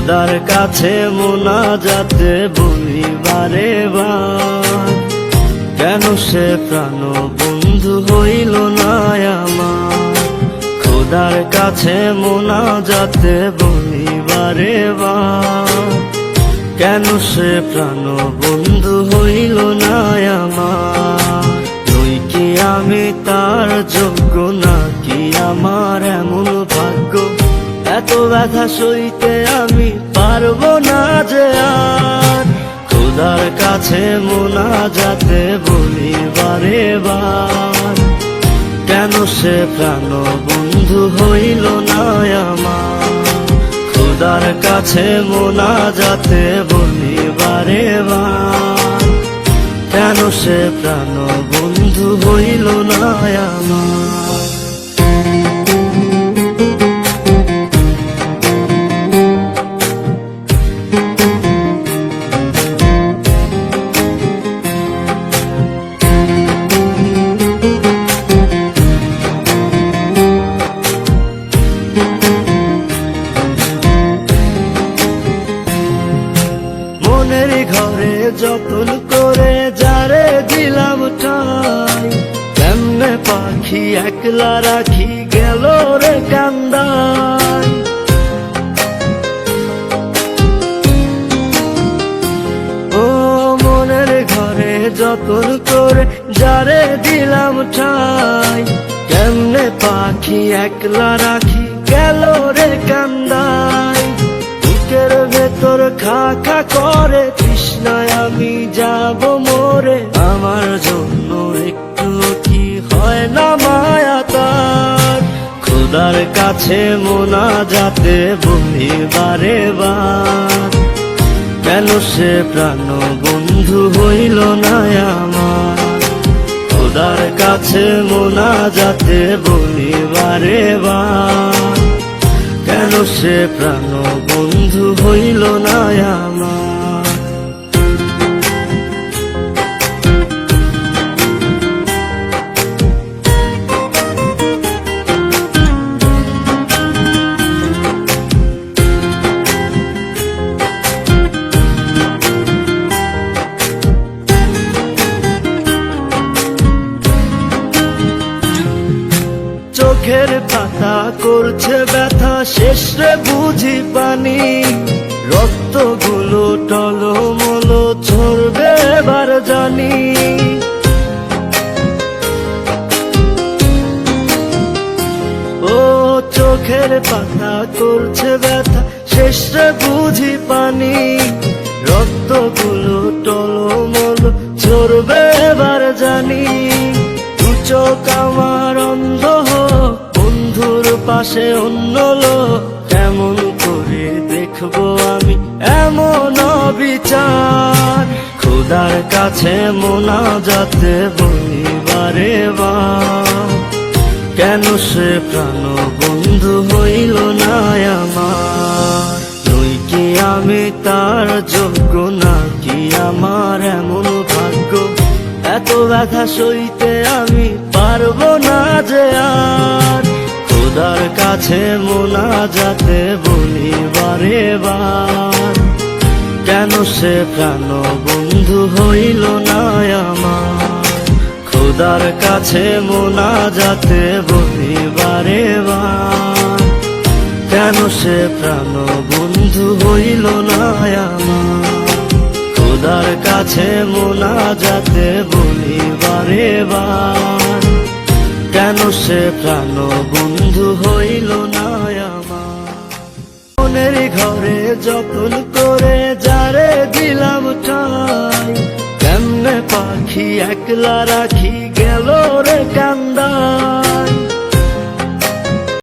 খোদার কাছে মোনাজাতে বলি বারে বার, কেন সে প্রাণ বন্ধু হইল না আমার। খোদার কাছে মোনাজাতে বলি বারে বার, কেন সে প্রাণ বন্ধু হইল না আমার। নই কি আমি তার যোগ্য, নাকি আমার এমন ভাগ্য, এত ব্যথা সইতে আমি পারবো না যে আর। খোদার কাছে মোনাজাতে বলি বারে বার, কেন সে প্রাণ বন্ধু হইল না আমার। খোদার কাছে মোনাজাতে বলি বারে বার, কেন সে প্রাণ বন্ধু হইল না আমার। মনের ঘরে যতন করে যারে দিলাম ঠাই, কেমনে পাখি একলা রাখি গেল রে কান্দাই। ও মনের ঘরে যতন করে যারে দিলাম ঠাই, কেমনে পাখি একলা রাখি গেল রে কান্দাই। বুকের ভেতর খা খা করে তৃষ্ণায় আমি যাব মরে, আমার জন্য একটু কি হয় না মায়া তার। খোদার কাছে মোনাজাতে বলি বারে বার, কেন সে প্রাণ বন্ধু হইল না আমার। খোদার কাছে মোনাজাতে বলি বারে বার, কেন সে প্রাণ বন্ধু হইল না আমার। চোখের পাতা করছে ব্যথা, শেষ রে বুঝি পানি। রক্তগুলো টলমলো ঝরবে এবার জানি। ও চোখের পাতা করছে ব্যথা, শেষ রে বুঝি পানি। রক্তগুলো টলমলো ঝরবে এবার জানি। দু চোখ আমার অন্ধ হোক, বন্ধুর পাশে অন্য লোক, কেমন করে দেখবো আমি এমন অবিচার। খোদার কাছে মোনাজাতে বলি বারে বার, কেন সে প্রাণ বন্ধু হইল না আমার। নই কি আমি তার যোগ্য, নাকি আমার এমন ভাগ্য, এত ব্যথা সইতে আমি পারবো না যে আর। খোদার কাছে মোনাজাতে বলি বারে বার, কেন সে প্রাণ বন্ধু হইল না আমার। খোদার কাছে মোনাজাতে বলি বারে বার, কেন সে প্রাণ বন্ধু হইল না আমার। খোদার কাছে মোনাজাতে বলি বারে বার, কেন সে প্রাণ বন্ধু হইল না আমার। মনের ঘরে যতন করে যারে দিলাম ঠাই, কেমনে পাখি একলা রাখি গেল রে কান্দাই।